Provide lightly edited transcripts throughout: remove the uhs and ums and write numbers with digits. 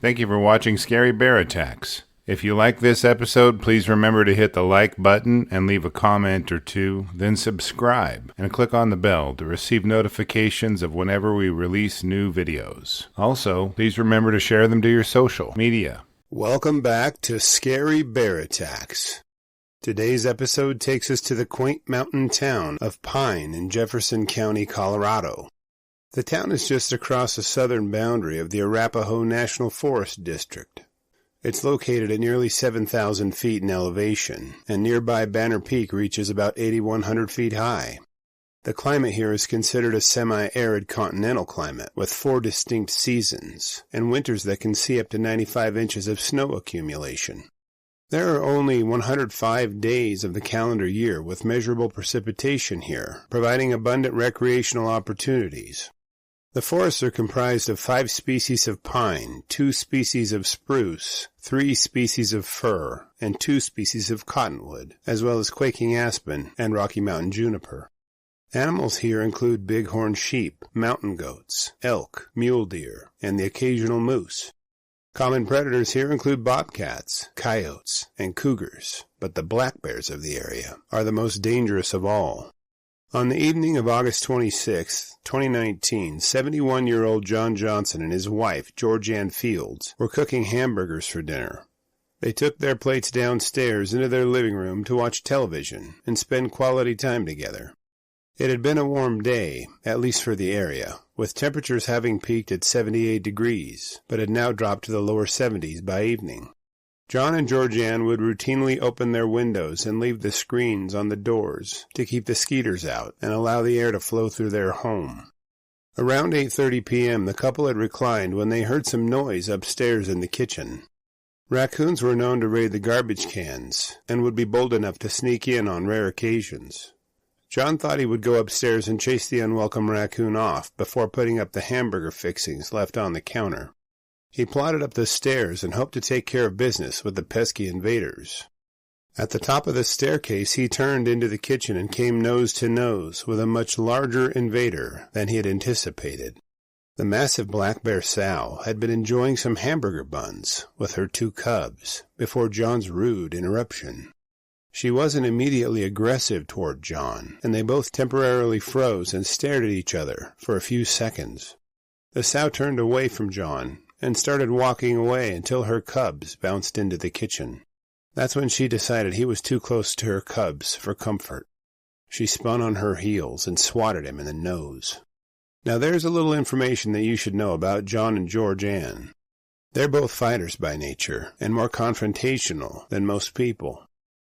Thank you for watching Scary Bear Attacks. If you like this episode, please remember to hit the like button and leave a comment or two, then subscribe and click on the bell to receive notifications of whenever we release new videos. Also, please remember to share them to your social media. Welcome back to Scary Bear Attacks. Today's episode takes us to the quaint mountain town of Pine in Jefferson County, Colorado. The town is just across the southern boundary of the Arapaho National Forest District. It's located at nearly 7,000 feet in elevation, and nearby Banner Peak reaches about 8,100 feet high. The climate here is considered a semi-arid continental climate, with 4 distinct seasons, and winters that can see up to 95 inches of snow accumulation. There are only 105 days of the calendar year with measurable precipitation here, providing abundant recreational opportunities. The forests are comprised of 5 species of pine, 2 species of spruce, 3 species of fir, and 2 species of cottonwood, as well as quaking aspen and Rocky Mountain juniper. Animals here include bighorn sheep, mountain goats, elk, mule deer, and the occasional moose. Common predators here include bobcats, coyotes, and cougars, but the black bears of the area are the most dangerous of all. On the evening of August 26, 2019, 71-year-old John Johnson and his wife, Georgianne Fields, were cooking hamburgers for dinner. They took their plates downstairs into their living room to watch television and spend quality time together. It had been a warm day, at least for the area, with temperatures having peaked at 78 degrees, but had now dropped to the lower 70s by evening. John and Georgianne would routinely open their windows and leave the screens on the doors to keep the skeeters out and allow the air to flow through their home. Around 8:30 p.m., the couple had reclined when they heard some noise upstairs in the kitchen. Raccoons were known to raid the garbage cans and would be bold enough to sneak in on rare occasions. John thought he would go upstairs and chase the unwelcome raccoon off before putting up the hamburger fixings left on the counter. He plodded up the stairs and hoped to take care of business with the pesky invaders. At the top of the staircase, he turned into the kitchen and came nose to nose with a much larger invader than he had anticipated. The massive black bear sow had been enjoying some hamburger buns with her 2 cubs before John's rude interruption. She wasn't immediately aggressive toward John, and they both temporarily froze and stared at each other for a few seconds. The sow turned away from John and started walking away until her cubs bounced into the kitchen. That's when she decided he was too close to her cubs for comfort. She spun on her heels and swatted him in the nose. Now there's a little information that you should know about John and Georgianne. They're both fighters by nature, and more confrontational than most people.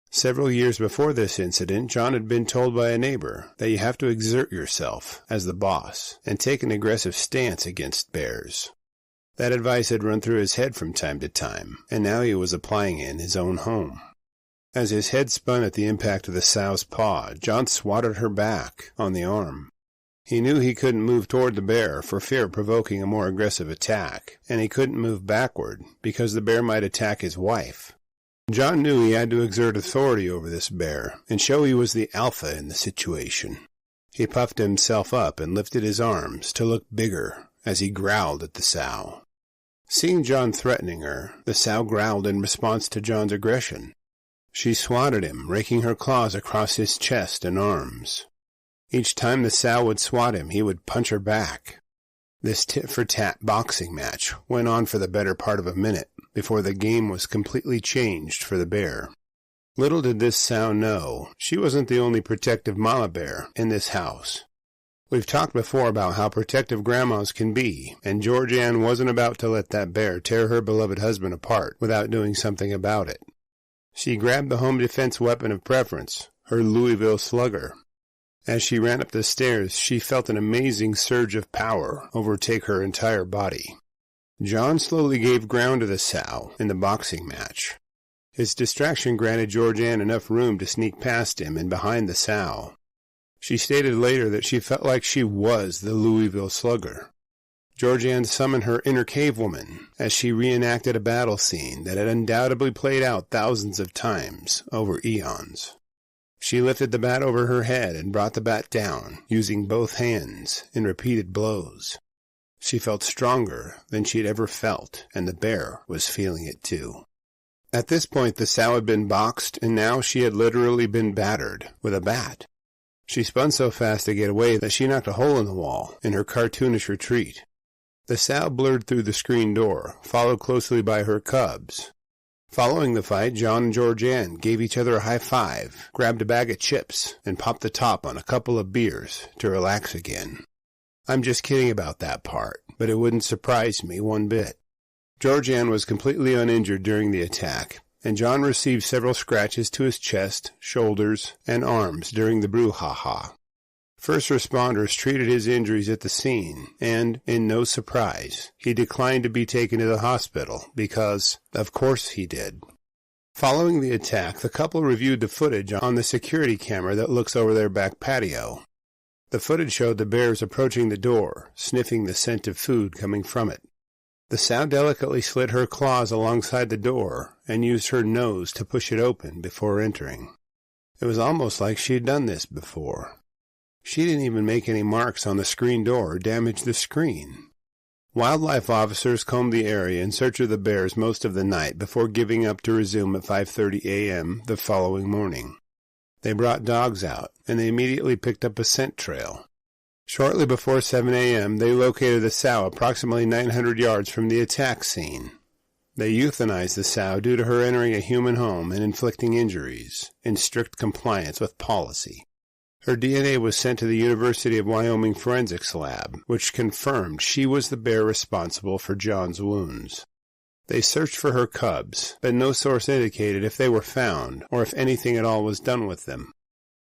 Several years before this incident, John had been told by a neighbor that you have to exert yourself as the boss and take an aggressive stance against bears. That advice had run through his head from time to time, and now he was applying it in his own home. As his head spun at the impact of the sow's paw, John swatted her back on the arm. He knew he couldn't move toward the bear for fear of provoking a more aggressive attack, and he couldn't move backward because the bear might attack his wife. John knew he had to exert authority over this bear and show he was the alpha in the situation. He puffed himself up and lifted his arms to look bigger as he growled at the sow. Seeing John threatening her, the sow growled in response to John's aggression. She swatted him, raking her claws across his chest and arms. Each time the sow would swat him, he would punch her back. This tit-for-tat boxing match went on for the better part of a minute before the game was completely changed for the bear. Little did this sow know, she wasn't the only protective mama bear in this house. We've talked before about how protective grandmas can be, and Georgianne wasn't about to let that bear tear her beloved husband apart without doing something about it. She grabbed the home defense weapon of preference, her Louisville Slugger. As she ran up the stairs, she felt an amazing surge of power overtake her entire body. John slowly gave ground to the sow in the boxing match. His distraction granted Georgianne enough room to sneak past him and behind the sow. She stated later that she felt like she was the Louisville Slugger. Georgianne summoned her inner cave woman as she reenacted a battle scene that had undoubtedly played out thousands of times over eons. She lifted the bat over her head and brought the bat down, using both hands in repeated blows. She felt stronger than she'd ever felt, and the bear was feeling it too. At this point, the sow had been boxed, and now she had literally been battered with a bat. She spun so fast to get away that she knocked a hole in the wall in her cartoonish retreat. The sow blurred through the screen door, followed closely by her cubs. Following the fight, John and Georgianne gave each other a high five, grabbed a bag of chips, and popped the top on a couple of beers to relax again. I'm just kidding about that part, but it wouldn't surprise me one bit. Georgianne was completely uninjured during the attack, and John received several scratches to his chest, shoulders, and arms during the brouhaha. First responders treated his injuries at the scene, and, in no surprise, he declined to be taken to the hospital because, of course he did. Following the attack, the couple reviewed the footage on the security camera that looks over their back patio. The footage showed the bears approaching the door, sniffing the scent of food coming from it. The sow delicately slid her claws alongside the door and used her nose to push it open before entering. It was almost like she had done this before. She didn't even make any marks on the screen door or damage the screen. Wildlife officers combed the area in search of the bears most of the night before giving up to resume at 5:30 a.m. the following morning. They brought dogs out, and they immediately picked up a scent trail. Shortly before 7 a.m., they located the sow approximately 900 yards from the attack scene. They euthanized the sow due to her entering a human home and inflicting injuries, in strict compliance with policy. Her DNA was sent to the University of Wyoming Forensics Lab, which confirmed she was the bear responsible for John's wounds. They searched for her cubs, but no source indicated if they were found or if anything at all was done with them.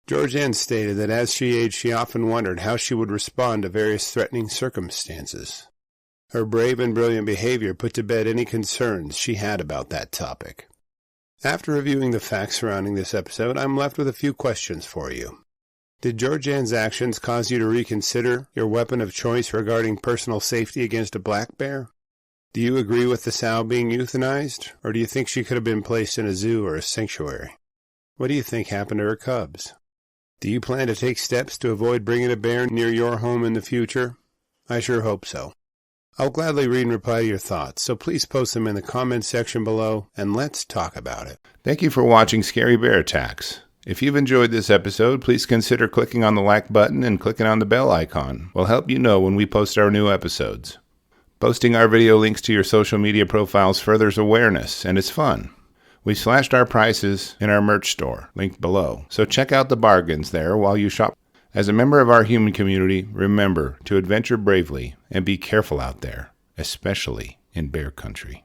Georgianne stated that as she aged, she often wondered how she would respond to various threatening circumstances. Her brave and brilliant behavior put to bed any concerns she had about that topic. After reviewing the facts surrounding this episode, I'm left with a few questions for you. Did Georgianne's actions cause you to reconsider your weapon of choice regarding personal safety against a black bear? Do you agree with the sow being euthanized, or do you think she could have been placed in a zoo or a sanctuary? What do you think happened to her cubs? Do you plan to take steps to avoid bringing a bear near your home in the future? I sure hope so. I'll gladly read and reply to your thoughts, so please post them in the comments section below, and let's talk about it. Thank you for watching Scary Bear Attacks. If you've enjoyed this episode, please consider clicking on the like button and clicking on the bell icon. We'll help you know when we post our new episodes. Posting our video links to your social media profiles furthers awareness, and it's fun. We slashed our prices in our merch store, linked below, so check out the bargains there while you shop. As a member of our human community, remember to adventure bravely and be careful out there, especially in bear country.